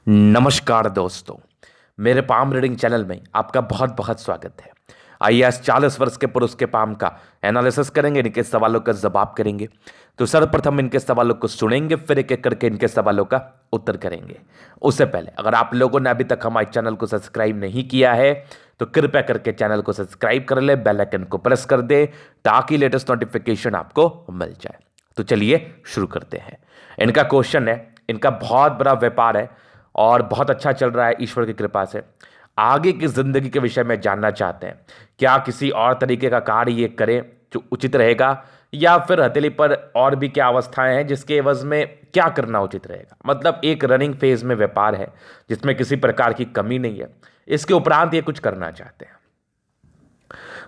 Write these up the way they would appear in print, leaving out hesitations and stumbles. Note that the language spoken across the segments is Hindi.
नमस्कार दोस्तों। मेरे पाम रीडिंग चैनल में आपका बहुत बहुत स्वागत है। आइए आज 40 वर्ष के पुरुष के पाम का एनालिसिस करेंगे, इनके सवालों का जवाब करेंगे। तो सर्वप्रथम इनके सवालों को सुनेंगे, फिर एक एक करके इनके सवालों का उत्तर करेंगे। उससे पहले अगर आप लोगों ने अभी तक हमारे चैनल को सब्सक्राइब नहीं किया है तो कृपया करके चैनल को सब्सक्राइब कर ले, बेल आइकन को प्रेस कर दे ताकि लेटेस्ट नोटिफिकेशन आपको मिल जाए। तो चलिए शुरू करते हैं। इनका क्वेश्चन है, इनका बहुत बड़ा व्यापार है और बहुत अच्छा चल रहा है ईश्वर की कृपा से। आगे की जिंदगी के विषय में जानना चाहते हैं, क्या किसी और तरीके का कार्य ये करें जो उचित रहेगा, या फिर हथेली पर और भी क्या अवस्थाएं हैं जिसके एवज में क्या करना उचित रहेगा। मतलब एक रनिंग फेज में व्यापार है जिसमें किसी प्रकार की कमी नहीं है, इसके उपरांत ये कुछ करना चाहते हैं।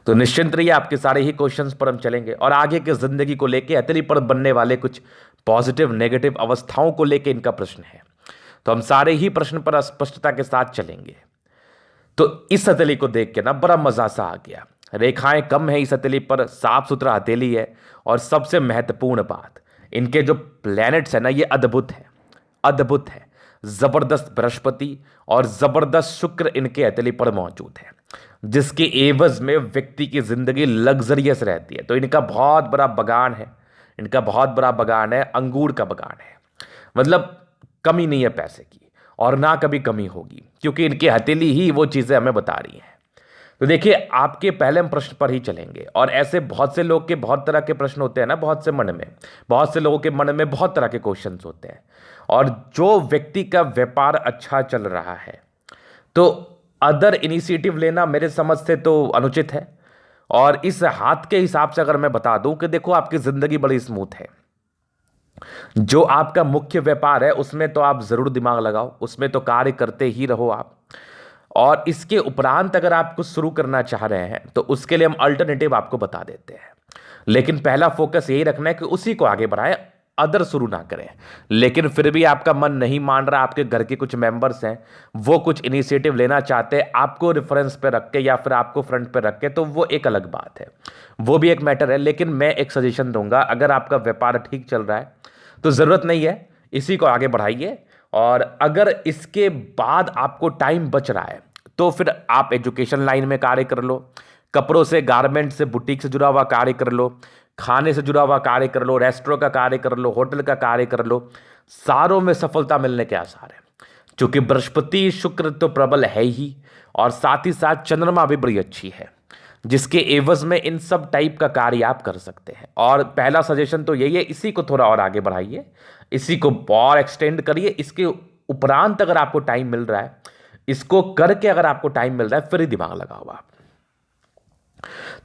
तो निश्चिंत रहिए, आपके सारे ही क्वेश्चंस पर हम चलेंगे और आगे की जिंदगी को लेके हथेली पर बनने वाले कुछ पॉजिटिव नेगेटिव अवस्थाओं को लेके इनका प्रश्न है। तो हम सारे ही प्रश्न पर स्पष्टता के साथ चलेंगे। तो इस हथेली को देख के ना बड़ा मजा सा आ गया। रेखाएं कम है इस हथेली पर, साफ सुथरा हथेली है और सबसे महत्वपूर्ण बात, इनके जो प्लैनेट्स है ना ये अद्भुत है, अद्भुत है। जबरदस्त बृहस्पति और जबरदस्त शुक्र इनके हथेली पर मौजूद है, जिसके एवज में व्यक्ति की जिंदगी लग्जरियस रहती है। तो इनका बहुत बड़ा बगान है, इनका बहुत बड़ा बगान है, अंगूर का बगान है। मतलब कमी नहीं है पैसे की और ना कभी कमी होगी, क्योंकि इनकी हथेली ही वो चीजें हमें बता रही हैं। तो देखिए, आपके पहले हम प्रश्न पर ही चलेंगे और ऐसे बहुत से लोग के बहुत तरह के प्रश्न होते हैं ना, बहुत से मन में, बहुत से लोगों के मन में बहुत तरह के क्वेश्चंस होते हैं। और जो व्यक्ति का व्यापार अच्छा चल रहा है तो अदर इनिशिएटिव लेना मेरे समझ से तो अनुचित है। और इस हाथ के हिसाब से अगर मैं बता दूं कि देखो, आपकी जिंदगी बड़ी स्मूथ है। जो आपका मुख्य व्यापार है उसमें तो आप जरूर दिमाग लगाओ, उसमें तो कार्य करते ही रहो आप। और इसके उपरांत अगर आप कुछ शुरू करना चाह रहे हैं तो उसके लिए हम अल्टरनेटिव आपको बता देते हैं। लेकिन पहला फोकस यही रखना है कि उसी को आगे बढ़ाएं, अदर शुरू ना करें। लेकिन फिर भी आपका मन नहीं मान रहा, आपके घर के कुछ मेंबर्स हैं वो कुछ इनिशिएटिव लेना चाहते हैं आपको रेफरेंस पे रख के या फिर आपको फ्रंट पे रख के, तो वो एक अलग बात है, वो भी एक मैटर है। लेकिन मैं एक सजेशन दूंगा, अगर आपका व्यापार ठीक चल रहा है तो ज़रूरत नहीं है, इसी को आगे बढ़ाइए। और अगर इसके बाद आपको टाइम बच रहा है तो फिर आप एजुकेशन लाइन में कार्य कर लो, कपड़ों से, गारमेंट से, बुटीक से जुड़ा हुआ कार्य कर लो, खाने से जुड़ा हुआ कार्य कर लो, रेस्टोरेंट का कार्य कर लो, होटल का कार्य कर लो। सारों में सफलता मिलने के आसार है, क्योंकि बृहस्पति शुक्र तो प्रबल है ही और साथ ही साथ चंद्रमा भी बड़ी अच्छी है, जिसके एवज में इन सब टाइप का कार्य आप कर सकते हैं। और पहला सजेशन तो यही है, इसी को थोड़ा और आगे बढ़ाइए, इसी को और एक्सटेंड करिए। इसके उपरांत अगर आपको टाइम मिल रहा है, इसको करके अगर आपको टाइम मिल रहा है, फिर ही दिमाग लगाओ आप।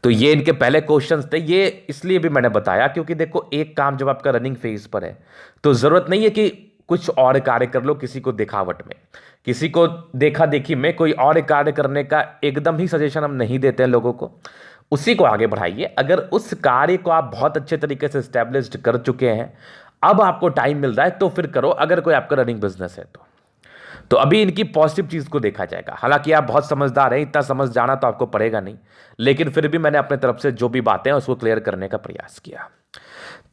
तो ये इनके पहले क्वेश्चंस थे। ये इसलिए भी मैंने बताया क्योंकि देखो, एक काम जब आपका रनिंग फेज पर है तो जरूरत नहीं है कि कुछ और कार्य कर लो किसी को दिखावट में, किसी को देखा देखी में कोई और कार्य करने का एकदम ही सजेशन हम नहीं देते हैं लोगों को। उसी को आगे बढ़ाइए। अगर उस कार्य को आप बहुत अच्छे तरीके से स्टैब्लिश्ड कर चुके हैं, अब आपको टाइम मिल रहा है तो फिर करो, अगर कोई आपका रनिंग बिजनेस है तो अभी इनकी पॉजिटिव चीज को देखा जाएगा। हालांकि आप बहुत समझदार हैं, इतना समझ जाना तो आपको पड़ेगा नहीं, लेकिन फिर भी मैंने अपने तरफ से जो भी बातें हैं उसको क्लियर करने का प्रयास किया।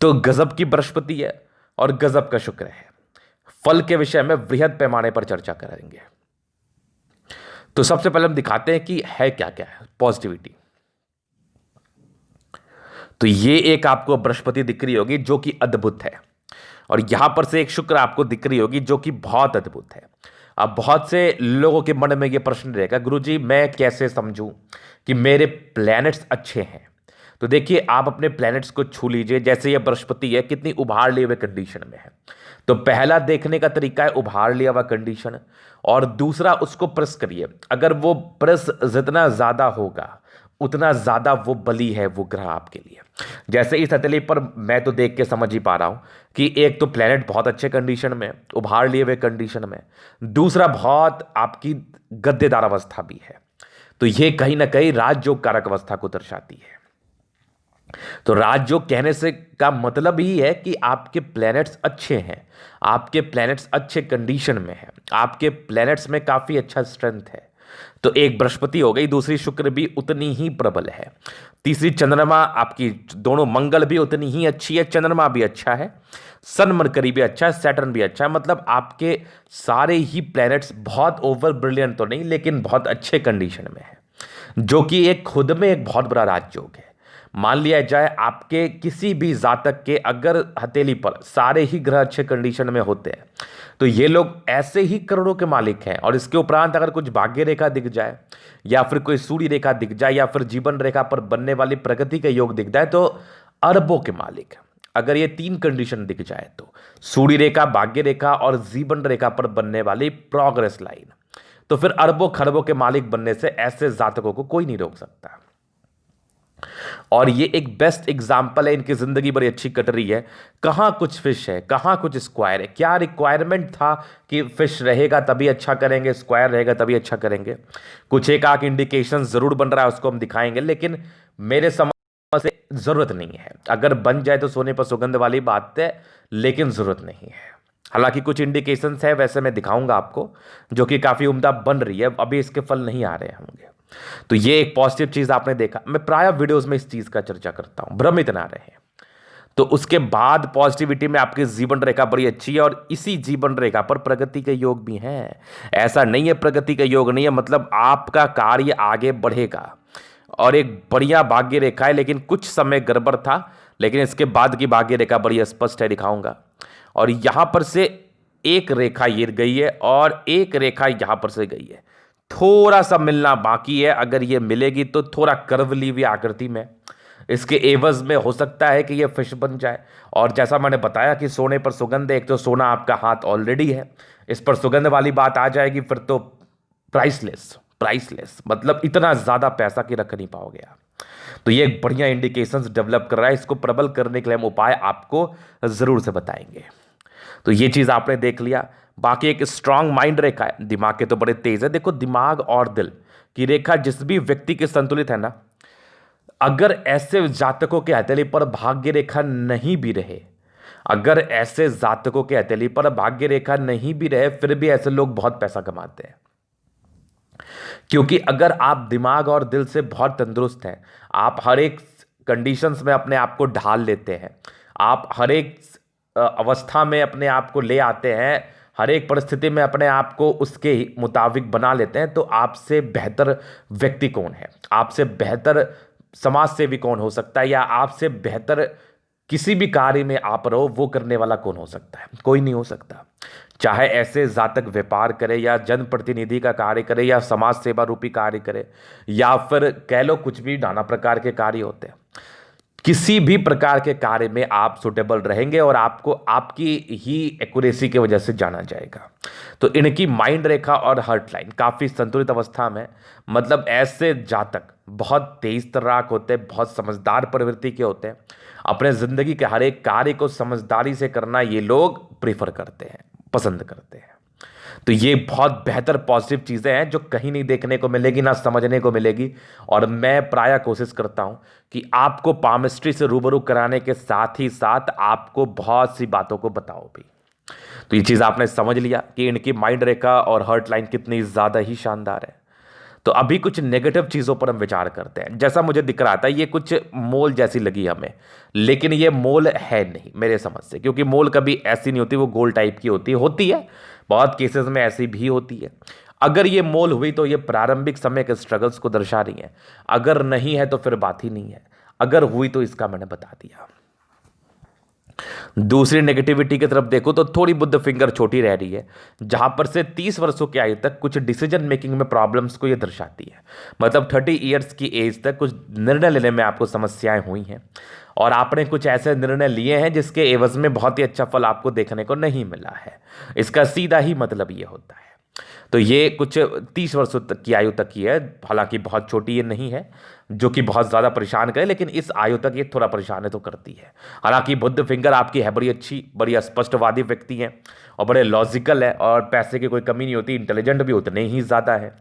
तो गजब की बृहस्पति है और गजब का शुक्र है। फल के विषय में वृहद पैमाने पर चर्चा करेंगे। तो सबसे पहले हम दिखाते हैं कि है क्या क्या है पॉजिटिविटी। तो ये एक आपको बृहस्पति दिख रही होगी जो कि अद्भुत है, और यहां पर से एक शुक्र आपको दिख रही होगी जो कि बहुत अद्भुत है। अब बहुत से लोगों के मन में ये प्रश्न रहेगा, गुरुजी मैं कैसे समझूं कि मेरे प्लैनेट्स अच्छे हैं। तो देखिए, आप अपने प्लैनेट्स को छू लीजिए। जैसे ये बृहस्पति है, कितनी उभार लिए हुए कंडीशन में है। तो पहला देखने का तरीका है उभार लिया हुआ कंडीशन, और दूसरा उसको प्रेस करिए। अगर वो प्रेस जितना ज्यादा होगा उतना ज्यादा वो बली है वो ग्रह आपके लिए। जैसे इस हथेली पर मैं तो देख के समझ ही पा रहा हूं कि एक तो प्लेनेट बहुत अच्छे कंडीशन में, उभार लिए हुए कंडीशन में, दूसरा बहुत आपकी गद्देदार अवस्था भी है। तो ये कहीं ना कहीं राजयोग कारक अवस्था को दर्शाती है। तो राजयोग कहने से का मतलब ही है कि आपके प्लैनेट्स अच्छे हैं, आपके प्लैनेट्स अच्छे कंडीशन में हैं, आपके प्लैनेट्स में काफी अच्छा स्ट्रेंथ है। तो एक बृहस्पति हो गई, दूसरी शुक्र भी उतनी ही प्रबल है, तीसरी चंद्रमा आपकी, दोनों मंगल भी उतनी ही अच्छी है, चंद्रमा भी अच्छा है, सन मरकरी भी अच्छा है, सैटर्न भी अच्छा है। मतलब आपके सारे ही प्लैनेट्स बहुत ओवर ब्रिलियंट तो नहीं लेकिन बहुत अच्छे कंडीशन में है, जो कि एक खुद में एक बहुत बड़ा राजयोग है। मान लिया जाए आपके किसी भी जातक के अगर हथेली पर सारे ही ग्रह अच्छे कंडीशन में होते हैं तो ये लोग ऐसे ही करोड़ों के मालिक हैं। और इसके उपरांत अगर कुछ भाग्य रेखा दिख जाए या फिर कोई सूर्य रेखा दिख जाए या फिर जीवन रेखा पर बनने वाली प्रगति का योग दिख जाए तो अरबों के मालिक हैं। अगर ये तीन कंडीशन दिख जाए तो सूर्य रेखा, भाग्य रेखा और जीवन रेखा पर बनने वाली प्रोग्रेस लाइन, तो फिर अरबों खरबों के मालिक बनने से ऐसे जातकों को कोई नहीं रोक सकता। और ये एक बेस्ट एग्जाम्पल है, इनकी जिंदगी बड़ी अच्छी कट रही है। कहां कुछ फिश है, कहां कुछ स्क्वायर है। क्या रिक्वायरमेंट था कि फिश रहेगा तभी अच्छा करेंगे, स्क्वायर रहेगा तभी अच्छा करेंगे। कुछ एक आक इंडिकेशन जरूर बन रहा है, उसको हम दिखाएंगे, लेकिन मेरे समझ से जरूरत नहीं है। अगर बन जाए तो सोने पर सुगंध वाली बात है, लेकिन जरूरत नहीं है। हालांकि कुछ इंडिकेशंस है, वैसे मैं दिखाऊंगा आपको, जो कि काफी उम्दा बन रही है, अभी इसके फल नहीं आ रहे होंगे। तो ये एक पॉजिटिव चीज आपने देखा। मैं प्राय वीडियोस में इस चीज का चर्चा करता हूं, भ्रमित ना रहे। तो उसके बाद पॉजिटिविटी में आपकी जीवन रेखा बड़ी अच्छी है और इसी जीवन रेखा पर प्रगति के योग भी हैं। ऐसा नहीं है प्रगति का योग नहीं है, मतलब आपका कार्य आगे बढ़ेगा और एक बढ़िया भाग्य रेखा है। लेकिन कुछ समय गड़बड़ था, लेकिन इसके बाद की भाग्य रेखा बड़ी स्पष्ट है, दिखाऊंगा। और यहां पर से एक रेखा ये गई है और एक रेखा यहां पर से गई है, थोड़ा सा मिलना बाकी है। अगर ये मिलेगी तो थोड़ा कर्व ली हुई आकृति में, इसके एवज में हो सकता है कि ये फिश बन जाए। और जैसा मैंने बताया कि सोने पर सुगंध है, एक तो सोना आपका हाथ ऑलरेडी है, इस पर सुगंध वाली बात आ जाएगी फिर तो प्राइसलेस, प्राइसलेस, मतलब इतना ज्यादा पैसा कि रख नहीं पाओगे आप। तो ये एक बढ़िया इंडिकेशंस डेवलप कर रहा है। इसको प्रबल करने के लिए हम उपाय आपको जरूर से बताएंगे। तो ये चीज आपने देख लिया। बाकी एक स्ट्रांग माइंड रेखा है, दिमाग के तो बड़े तेज है। देखो दिमाग और दिल की रेखा जिस भी व्यक्ति के संतुलित है ना, अगर ऐसे जातकों के हथेली पर भाग्य रेखा नहीं भी रहे, अगर ऐसे जातकों के हथेली पर भाग्य रेखा नहीं भी रहे, फिर भी ऐसे लोग बहुत पैसा कमाते हैं। क्योंकि अगर आप दिमाग और दिल से बहुत तंदुरुस्त हैं, आप हर एक कंडीशंस में अपने आप को ढाल लेते हैं, आप हर एक अवस्था में अपने आप को ले आते हैं, हर एक परिस्थिति में अपने आप को उसके मुताबिक बना लेते हैं, तो आपसे बेहतर व्यक्ति कौन है, आपसे बेहतर समाज सेवी कौन हो सकता है, या आपसे बेहतर किसी भी कार्य में आप रहो वो करने वाला कौन हो सकता है? कोई नहीं हो सकता। चाहे ऐसे जातक व्यापार करे या जनप्रतिनिधि का कार्य करे या समाज सेवा रूपी कार्य करे या फिर कह लो कुछ भी नाना प्रकार के कार्य होते हैं, किसी भी प्रकार के कार्य में आप सुटेबल रहेंगे और आपको आपकी ही एक्यूरेसी की वजह से जाना जाएगा। तो इनकी माइंड रेखा और हार्ट लाइन काफी संतुलित अवस्था में, मतलब ऐसे जातक बहुत तेज तर्राक होते हैं, बहुत समझदार प्रवृत्ति के होते हैं। अपने जिंदगी के हर एक कार्य को समझदारी से करना ये लोग प्रीफर करते हैं, पसंद करते हैं। तो ये बहुत बेहतर पॉजिटिव चीज़ें हैं जो कहीं नहीं देखने को मिलेगी, ना समझने को मिलेगी। और मैं प्रायः कोशिश करता हूं कि आपको पामिस्ट्री से रूबरू कराने के साथ ही साथ आपको बहुत सी बातों को बताओ भी। तो ये चीज़ आपने समझ लिया कि इनकी माइंड रेखा और हार्ट लाइन कितनी ज़्यादा ही शानदार है। तो अभी कुछ नेगेटिव चीज़ों पर हम विचार करते हैं। जैसा मुझे दिख रहा था ये कुछ मोल जैसी लगी हमें, लेकिन ये मोल है नहीं मेरे समझ से, क्योंकि मोल कभी ऐसी नहीं होती, वो गोल टाइप की होती है, बहुत केसेस में ऐसी भी होती है। अगर ये मोल हुई तो ये प्रारंभिक समय के स्ट्रगल्स को दर्शा रही है, अगर नहीं है तो फिर बात ही नहीं है, अगर हुई तो इसका मैंने बता दिया। दूसरी नेगेटिविटी की तरफ देखो तो थोड़ी बुद्ध फिंगर छोटी रह रही है, जहां पर से 30 वर्षों की आयु तक कुछ डिसीजन मेकिंग में प्रॉब्लम्स को ये दर्शाती है। मतलब 30 ईयर्स की एज तक कुछ निर्णय लेने में आपको समस्याएं हुई हैं और आपने कुछ ऐसे निर्णय लिए हैं जिसके एवज में बहुत ही अच्छा फल आपको देखने को नहीं मिला है। इसका सीधा ही मतलब ये होता है। तो ये कुछ 30 वर्षों तक की आयु तक की है, हालांकि बहुत छोटी ये नहीं है जो कि बहुत ज़्यादा परेशान करे, लेकिन इस आयु तक ये थोड़ा परेशान तो करती है। हालांकि बुद्ध फिंगर आपकी है बड़ी अच्छी, बड़ी स्पष्टवादी व्यक्ति हैं और बड़े लॉजिकल है और पैसे की कोई कमी नहीं होती, इंटेलिजेंट भी उतने ही ज़्यादा है,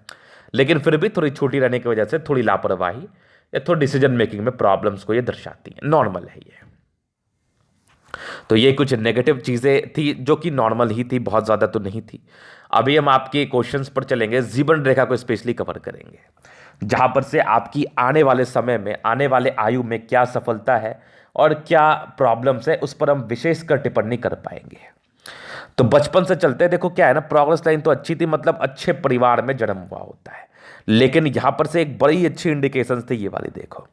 लेकिन फिर भी थोड़ी छोटी रहने की वजह से थोड़ी लापरवाही या थोड़ी डिसीजन मेकिंग में प्रॉब्लम्स को ये दर्शाती है। नॉर्मल है ये। तो ये कुछ नेगेटिव चीज़ें थी जो कि नॉर्मल ही थी, बहुत ज़्यादा तो नहीं थी। अभी हम आपके क्वेश्चंस पर चलेंगे, जीवन रेखा को स्पेशली कवर करेंगे, जहां पर से आपकी आने वाले समय में, आने वाले आयु में क्या सफलता है और क्या प्रॉब्लम्स है, उस पर हम विशेषकर टिप्पणी कर पाएंगे। तो बचपन से चलते हैं, देखो क्या है ना, प्रोग्रेस लाइन तो अच्छी थी, मतलब अच्छे परिवार में जन्म हुआ होता है, लेकिन यहां पर से एक बड़ी अच्छी इंडिकेशन थी ये वाली, देखो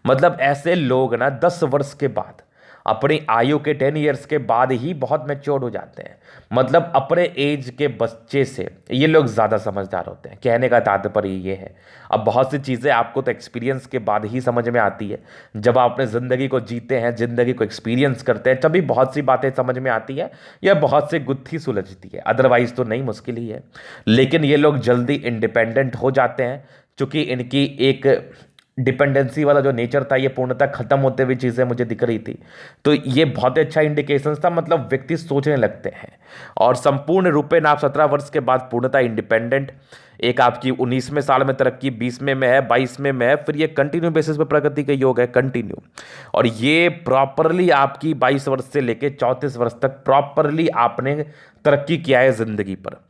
मतलब ऐसे लोग ना 10 वर्ष के बाद, अपनी आयु के 10 ईयर्स के बाद ही बहुत मैच्योर हो जाते हैं। मतलब अपने एज के बच्चे से ये लोग ज़्यादा समझदार होते हैं। कहने का तात्पर्य ये है, अब बहुत सी चीज़ें आपको तो एक्सपीरियंस के बाद ही समझ में आती है। जब आप अपने ज़िंदगी को जीते हैं, ज़िंदगी को एक्सपीरियंस करते हैं, तभी बहुत सी बातें समझ में आती है या बहुत सी गुत्थी सुलझती है, अदरवाइज तो नहीं, मुश्किल ही है। लेकिन ये लोग जल्दी इंडिपेंडेंट हो जाते हैं, चूँकि इनकी एक डिपेंडेंसी वाला जो नेचर था ये पूर्णतः खत्म होते हुए चीज़ें मुझे दिख रही थी। तो ये बहुत अच्छा इंडिकेशन था, मतलब व्यक्ति सोचने लगते हैं और संपूर्ण रूपेण आप 17 वर्ष के बाद पूर्णतः इंडिपेंडेंट, एक आपकी 19वें साल में तरक्की, 20वें में है, 22वें में है, फिर ये कंटिन्यू बेसिस पे प्रगति का योग है, कंटिन्यू। और ये प्रॉपरली आपकी 22 वर्ष से लेके 34 वर्ष तक प्रॉपरली आपने तरक्की किया है जिंदगी पर।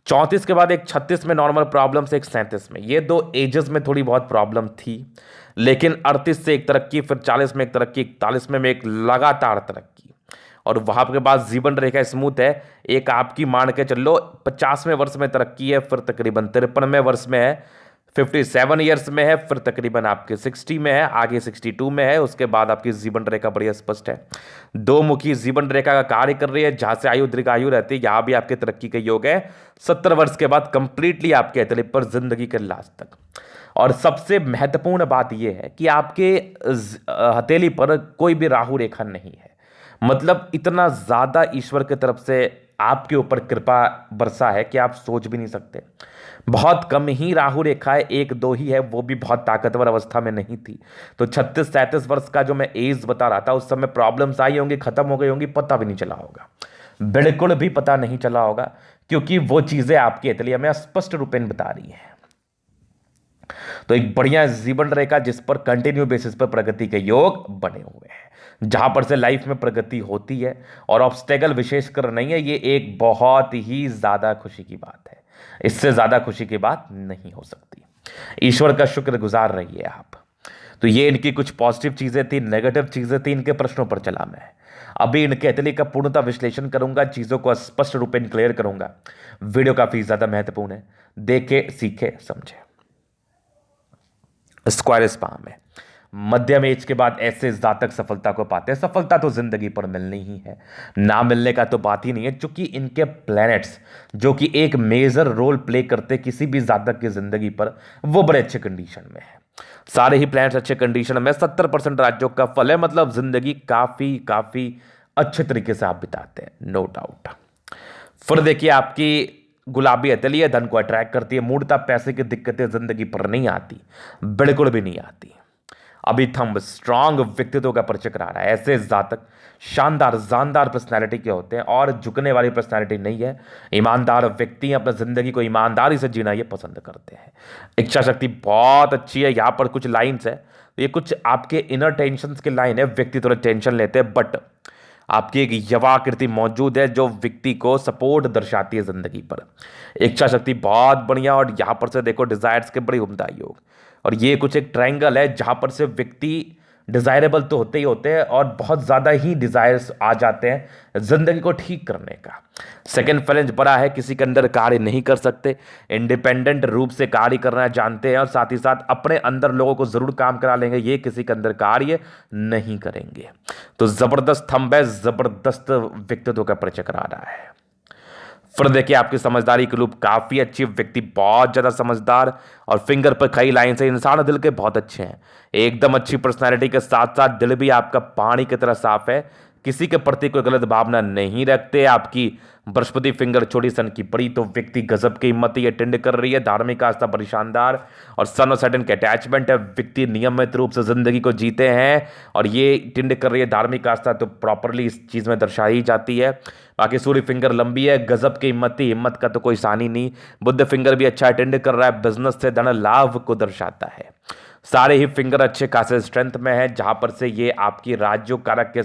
34 के बाद एक 36 में नॉर्मल प्रॉब्लम से एक 37 में, ये दो एजेस में थोड़ी बहुत प्रॉब्लम थी, लेकिन 38 से एक तरक्की, फिर 40 में एक तरक्की, 41 में एक लगातार तरक्की, और वहां के बाद जीवन रेखा स्मूथ है। एक आपकी मान के चलो 50वें वर्ष में तरक्की है, फिर तकरीबन 53वें वर्ष में है, 57 ईयर्स में है, फिर तकरीबन आपके 60 में है, आगे 62 में है, उसके बाद आपकी जीवन रेखा बड़ी स्पष्ट है। दो मुखी जीवन रेखा का कार्य कर रही है, जहां से आयु दीर्घायु रहती है, यहां भी आपके तरक्की का योग है। 70 वर्ष के बाद कंप्लीटली आपके हथेली पर जिंदगी के लास्ट तक। और सबसे महत्वपूर्ण बात यह है कि आपके हथेली पर कोई भी राहु रेखा नहीं है। मतलब इतना ज्यादा ईश्वर की तरफ से आपके ऊपर कृपा बरसा है कि आप सोच भी नहीं सकते। बहुत कम ही राहु रेखा है, एक दो ही है, वो भी बहुत ताकतवर अवस्था में नहीं थी। तो 36-37 वर्ष का जो मैं एज बता रहा था, उस समय प्रॉब्लम्स आई होंगी, खत्म हो गई होंगी, पता भी नहीं चला होगा, बिल्कुल भी पता नहीं चला होगा, क्योंकि वो चीजें आपकी हथेली हमें स्पष्ट रूपेण बता रही है। तो एक बढ़िया जीवन रेखा जिस पर कंटिन्यू बेसिस पर प्रगति के योग बने हुए हैं, जहां पर से लाइफ में प्रगति होती है और ऑब्स्टेकल विशेषकर नहीं है, ये एक बहुत ही ज्यादा खुशी की बात है। इससे ज्यादा खुशी की बात नहीं हो सकती। ईश्वर का शुक्रगुजार रहिए आप। तो ये इनकी कुछ पॉजिटिव चीजें थी, नेगेटिव चीजें थी, इनके प्रश्नों पर चला मैं। अभी इनके हथेली का पूर्णतः विश्लेषण करूंगा, चीजों को स्पष्ट रूप में क्लियर करूंगा। वीडियो काफी ज्यादा महत्वपूर्ण है, देखे सीखे समझे। स्क्वायर स्पाम है, मध्यम एज के बाद ऐसे जातक सफलता को पाते हैं। सफलता तो जिंदगी पर मिलनी ही है, ना मिलने का तो बात ही नहीं है, क्योंकि इनके प्लैनेट्स जो कि एक मेजर रोल प्ले करते किसी भी जातक की जिंदगी पर, वो बड़े अच्छे कंडीशन में है। सारे ही प्लैनेट्स अच्छे कंडीशन में, 70% राज्यों का फल है, मतलब जिंदगी काफी काफी अच्छे तरीके से आप बिताते हैं, नो डाउट। फिर देखिए आपकी गुलाबी हथेली है, धन को अट्रैक्ट करती है, मूर्ता पैसे की दिक्कतें जिंदगी पर नहीं आती, बिल्कुल भी नहीं आती। अभी थंब स्ट्रांग व्यक्तित्व का परिचय करा रहा है। ऐसे जातक शानदार जानदार पर्सनैलिटी के होते हैं और झुकने वाली पर्सनैलिटी नहीं है। ईमानदार व्यक्ति अपनी जिंदगी को ईमानदारी से जीना ये पसंद करते हैं। इच्छा शक्ति बहुत अच्छी है। यहाँ पर कुछ लाइन्स है, ये कुछ आपके इनर टेंशन्स के लाइन है, व्यक्ति थोड़ा टेंशन लेते हैं, बट आपकी एक यवाकृति मौजूद है जो व्यक्ति को सपोर्ट दर्शाती है जिंदगी पर। इच्छा शक्ति बहुत बढ़िया, और यहां पर से देखो डिजायर्स के बड़ी उम्दा योग, और ये कुछ एक ट्रायंगल है जहां पर से व्यक्ति डिजायरेबल तो होते ही होते हैं और बहुत ज्यादा ही डिजायर्स आ जाते हैं जिंदगी को ठीक करने का। सेकंड फ्लेंज बड़ा है, किसी के अंदर कार्य नहीं कर सकते, इंडिपेंडेंट रूप से कार्य करना जानते हैं, और साथ ही साथ अपने अंदर लोगों को जरूर काम करा लेंगे, ये किसी के अंदर कार्य नहीं करेंगे। तो जबरदस्त थंब है, जबरदस्त व्यक्तित्व का परिचय करा रहा है। फिर देखिए आपकी समझदारी की लूप काफी अच्छी, व्यक्ति बहुत ज्यादा समझदार, और फिंगर पर कई लाइन से इंसान दिल के बहुत अच्छे हैं, एकदम अच्छी पर्सनालिटी के साथ साथ दिल भी आपका पानी की तरह साफ है, किसी के प्रति कोई गलत भावना नहीं रखते। आपकी बृहस्पति फिंगर छोटी सन की पड़ी, तो व्यक्ति गजब की हिम्मत ये टिंड कर रही है, धार्मिक आस्था बड़ी शानदार, और सन और सैटर्न के अटैचमेंट है, व्यक्ति नियमित रूप से जिंदगी को जीते हैं, और ये टिंड कर रही है धार्मिक आस्था, तो प्रॉपरली इस चीज में दर्शाई जाती है। बाकी सूर्य फिंगर लंबी है, गजब की हिम्मत थी, हिम्मत का तो कोई सानी नहीं। बुद्ध फिंगर भी अच्छा अटेंड कर रहा है, बिजनेस से धन लाभ को दर्शाता है। सारे ही फिंगर अच्छे खासे स्ट्रेंथ में है, जहां पर से ये आपकी राज्य कारक के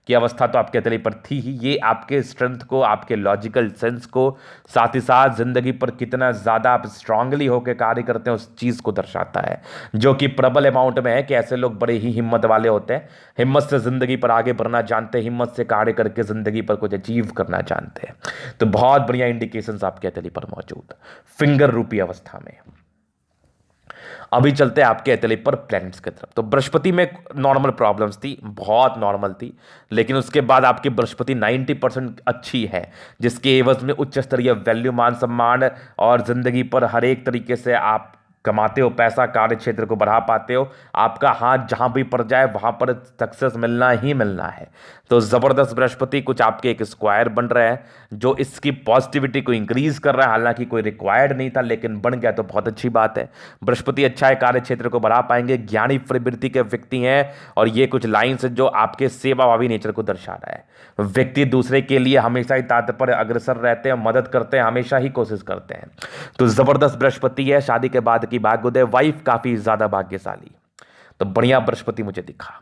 की अवस्था तो आपके हथेली पर थी ही। ये आपके स्ट्रेंथ को, आपके लॉजिकल सेंस को, साथ ही साथ जिंदगी पर कितना ज़्यादा आप स्ट्रांगली होकर कार्य करते हैं उस चीज़ को दर्शाता है, जो कि प्रबल अमाउंट में है कि ऐसे लोग बड़े ही हिम्मत वाले होते हैं, हिम्मत से ज़िंदगी पर आगे बढ़ना जानते हैं, हिम्मत से कार्य करके ज़िंदगी पर कुछ अचीव करना जानते हैं। तो बहुत बढ़िया इंडिकेशंस आपके हथेली पर मौजूद फिंगर रूपी अवस्था में। अभी चलते हैं आपके हथेली पर प्लैनेट्स की तरफ। तो बृहस्पति में नॉर्मल प्रॉब्लम्स थी, बहुत नॉर्मल थी, लेकिन उसके बाद आपकी बृहस्पति 90% अच्छी है, जिसके एवज में उच्च स्तरीय वैल्यू, मान सम्मान और जिंदगी पर हर एक तरीके से आप कमाते हो पैसा, कार्य क्षेत्र को बढ़ा पाते हो, आपका हाथ जहां भी पड़ जाए वहां पर सक्सेस मिलना ही मिलना है। तो जबरदस्त बृहस्पति कुछ आपके एक स्क्वायर बन रहा है जो इसकी पॉजिटिविटी को इंक्रीज कर रहा है। हालांकि कोई रिक्वायर्ड नहीं था लेकिन बन गया तो बहुत अच्छी बात है। बृहस्पति अच्छा है, कार्य क्षेत्र को बढ़ा पाएंगे, ज्ञानी प्रवृत्ति के व्यक्ति हैं, और ये कुछ लाइन्स जो आपके सेवाभावी नेचर को दर्शा रहा है। व्यक्ति दूसरे के लिए हमेशा ही तात्पर्य अग्रसर रहते हैं, मदद करते हैं, हमेशा ही कोशिश करते हैं। तो जबरदस्त बृहस्पति है। शादी के बाद की भाग्योदय, वाइफ काफी ज्यादा भाग्यशाली, तो बढ़िया बृहस्पति मुझे दिखा।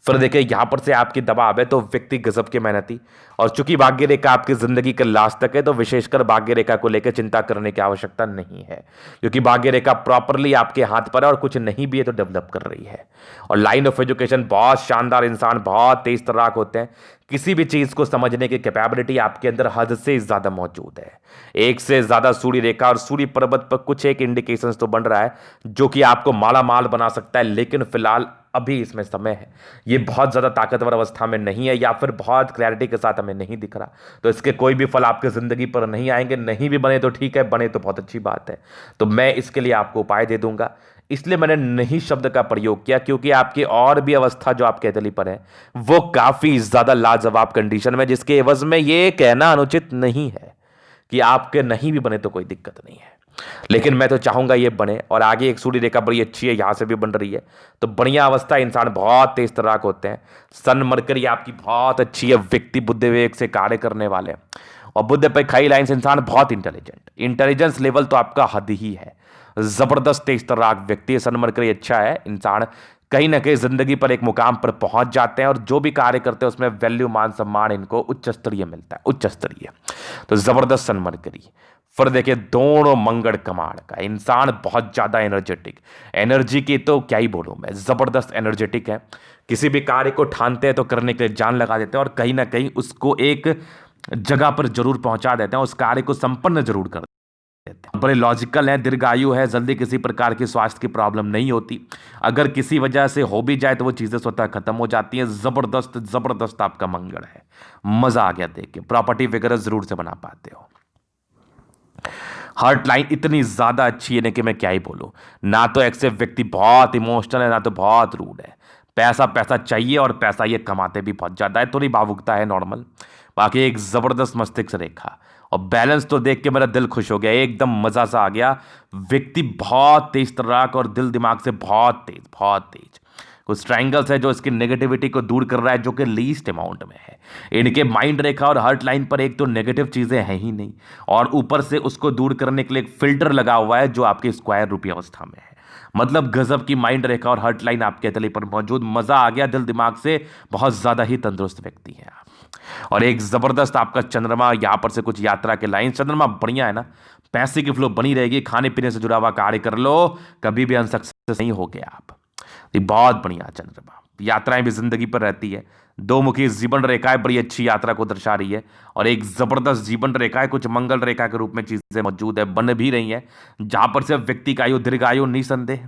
फिर देखिए यहां पर से आपकी दबाव है तो व्यक्ति गजब के मेहनती, और चूंकि भाग्य रेखा आपकी जिंदगी के लास्ट तक है तो विशेषकर भाग्य रेखा को लेकर चिंता करने की आवश्यकता नहीं है, क्योंकि भाग्य रेखा प्रॉपरली आपके हाथ पर है, और कुछ नहीं भी है तो डेवलप कर रही है। और लाइन ऑफ एजुकेशन बहुत शानदार, इंसान बहुत तेज तर्राक होते हैं, किसी भी चीज को समझने की कैपेबिलिटी आपके अंदर हद से ज्यादा मौजूद है। एक से ज्यादा सूर्य रेखा और सूर्य पर्वत पर कुछ एक इंडिकेशंस तो बन रहा है जो कि आपको माला माल बना सकता है, लेकिन फिलहाल अभी इसमें समय है, ये बहुत ज़्यादा ताकतवर अवस्था में नहीं है, या फिर बहुत क्लैरिटी के साथ हमें नहीं दिख रहा, तो इसके कोई भी फल आपके ज़िंदगी पर नहीं आएंगे। नहीं भी बने तो ठीक है, बने तो बहुत अच्छी बात है। तो मैं इसके लिए आपको उपाय दे दूंगा, इसलिए मैंने नहीं शब्द का प्रयोग किया, क्योंकि आपकी और भी अवस्था जो आपके हथेली पर है वो काफ़ी ज़्यादा लाजवाब कंडीशन में, जिसके एवज में ये कहना अनुचित नहीं है कि आपके नहीं भी बने तो कोई दिक्कत नहीं है, लेकिन मैं तो चाहूंगा ये बने। और आगे एक सूर्य रेखा बड़ी अच्छी है, यहां से भी बन रही है, तो बढ़िया अवस्था, इंसान बहुत तेज तर्राक होते हैं। सन मरकरी आपकी बहुत अच्छी है, व्यक्ति बुद्ध विवेक से कार्य करने वाले, और बुद्ध पे खाई लाइन्स, इंसान बहुत इंटेलिजेंट, इंटेलिजेंस लेवल तो आपका हद ही है, जबरदस्त तेज तर्राक व्यक्ति। सन मरकरी अच्छा है, इंसान कहीं ना कहीं जिंदगी पर एक मुकाम पर पहुंच जाते हैं, और जो भी कार्य करते हैं उसमें वैल्यू, मान सम्मान इनको उच्च स्तरीय मिलता है, उच्च स्तरीय। तो जबरदस्त सन मरकरी। फिर देखिए दोनों मंगल कमाल का इंसान, बहुत ज्यादा एनर्जेटिक, एनर्जी की तो क्या ही बोलूं मैं, जबरदस्त एनर्जेटिक है, किसी भी कार्य को ठानते हैं तो करने के लिए जान लगा देते हैं, और कहीं ना कहीं उसको एक जगह पर जरूर पहुंचा देते हैं, उस कार्य को संपन्न जरूर कर देते हैं। बड़े लॉजिकल हैं, दीर्घायु है, जल्दी किसी प्रकार की स्वास्थ्य की प्रॉब्लम नहीं होती, अगर किसी वजह से हो भी जाए तो वो चीजें स्वतः खत्म हो जाती हैं। जबरदस्त जबरदस्त आपका मंगल है, मजा आ गया देख के। प्रॉपर्टी वगैरह जरूर से बना पाते हो। हार्ट लाइन इतनी ज्यादा अच्छी है ना कि मैं क्या ही बोलूं, ना तो एक्सेप व्यक्ति बहुत इमोशनल है, ना तो बहुत रूड है, पैसा पैसा चाहिए, और पैसा ये कमाते भी बहुत ज्यादा है, थोड़ी भावुकता है नॉर्मल, बाकी एक जबरदस्त मस्तिष्क रेखा, और बैलेंस तो देख के मेरा दिल खुश हो गया, एकदम मजा सा आ गया। व्यक्ति बहुत तेज तर्राक और दिल दिमाग से बहुत तेज, बहुत तेज। कुछ ट्रायंगल्स है जो इसकी नेगेटिविटी को दूर कर रहा है, जो कि लीस्ट अमाउंट में है। इनके माइंड रेखा और हार्ट लाइन पर एक तो नेगेटिव चीजें हैं ही नहीं, और ऊपर से उसको दूर करने के लिए एक फिल्टर लगा हुआ है जो आपके स्क्वायर रूपी अवस्था में है। मतलब गजब की माइंड रेखा और हार्ट लाइन आपके हथेली पर मौजूद, मजा आ गया, दिल दिमाग से बहुत ज्यादा ही तंदुरुस्त व्यक्ति है आप। और एक जबरदस्त आपका चंद्रमा, यहां पर से कुछ यात्रा के लाइन, चंद्रमा बढ़िया है ना, पैसे की फ्लो बनी रहेगी, खाने पीने से जुड़ा हुआ कार्य कर लो, कभी भी अनसक्सेस नहीं हो गया आप। ये बहुत बढ़िया चंद्रमा, यात्राएं भी जिंदगी पर रहती है। दो मुखी जीवन रेखाएं बड़ी अच्छी यात्रा को दर्शा रही है, और एक जबरदस्त जीवन रेखाएं कुछ मंगल रेखा के रूप में चीजें मौजूद है, बन भी रही है, जहां पर से व्यक्ति का आयु दीर्घायु निसंदेह,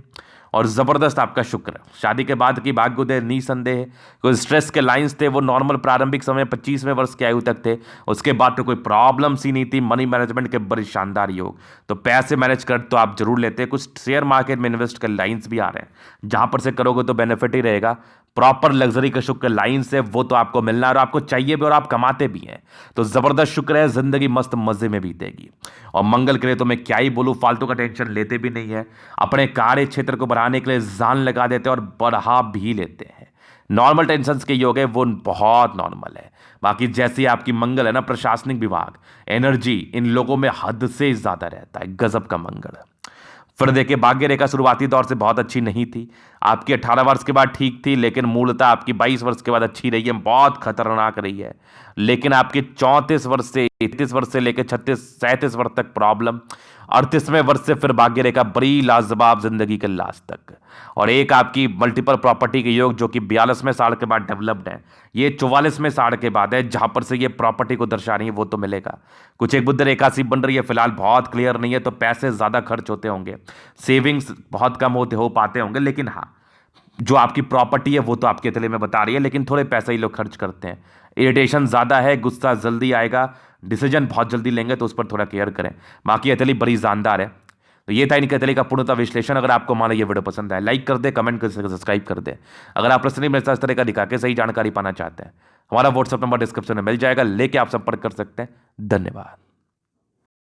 और जबरदस्त आपका शुक्र, शादी के बाद की भाग्योदय निसंदेह। कोई स्ट्रेस के लाइंस थे वो नॉर्मल प्रारंभिक समय 25वें वर्ष की आयु तक थे, उसके बाद तो कोई प्रॉब्लम्स ही नहीं थी। मनी मैनेजमेंट के बड़े शानदार योग, तो पैसे मैनेज कर तो आप जरूर लेते हैं। कुछ शेयर मार्केट में इन्वेस्ट के लाइंस भी आ रहे हैं, जहां पर से करोगे तो बेनिफिट ही रहेगा। प्रॉपर लग्जरी का शुक्र लाइंस है, वो तो आपको मिलना है, और आपको चाहिए भी, और आप कमाते भी हैं, तो जबरदस्त शुक्र है, जिंदगी मस्त मजे में बीतेगी। और मंगल के लिए तो मैं क्या ही बोलूं, फालतू का टेंशन लेते भी नहीं है, अपने कार्य क्षेत्र को बढ़ाने के लिए जान लगा देते हैं और बढ़ा भी लेते हैं। नॉर्मल टेंशन के योग है वो बहुत नॉर्मल है, बाकी जैसी आपकी मंगल है ना, प्रशासनिक विभाग, एनर्जी इन लोगों में हद से ज्यादा रहता है, गजब का मंगल है। फिर देखिए भाग्य रेखा शुरुआती दौर से बहुत अच्छी नहीं थी, आपकी 18 वर्ष के बाद ठीक थी, लेकिन मूलतः आपकी 22 वर्ष के बाद अच्छी रही है, बहुत खतरनाक रही है। लेकिन आपके 34 वर्ष से 33 वर्ष से लेकर 36 37 वर्ष तक प्रॉब्लम, 38वें वर्ष से फिर भाग्य रेखा बड़ी लाजवाब जिंदगी के लास्ट तक। और एक आपकी मल्टीपल प्रॉपर्टी के योग जो कि 42वें साल के बाद डेवलप्ड है, ये 44वें साल के बाद है, जहां पर से ये प्रॉपर्टी को दर्शा रही है वो तो मिलेगा। कुछ एक बुध रेखा सी बन रही है, फिलहाल बहुत क्लियर नहीं है, तो पैसे ज्यादा खर्च होते होंगे, सेविंग्स बहुत कम होते हो पाते होंगे, लेकिन हाँ जो आपकी प्रॉपर्टी है वो तो आपके तले में बता रही है, लेकिन थोड़े पैसे ही लोग खर्च करते हैं। इरिटेशन ज़्यादा है, गुस्सा जल्दी आएगा, डिसीजन बहुत जल्दी लेंगे, तो उस पर थोड़ा केयर करें। बाकी अतली बड़ी जानदार है। तो ये था इनके अतली का पूर्णतः विश्लेषण। अगर आपको हमारा ये वीडियो पसंद आए, लाइक कर दे, कमेंट कर सब्सक्राइब कर दे। अगर आप पर्सनली मेरे साथ इस तरह का दिखा के सही जानकारी पाना चाहते हैं, हमारा व्हाट्सअप नंबर डिस्क्रिप्शन में मिल जाएगा, लेके आप संपर्क कर सकते हैं। धन्यवाद।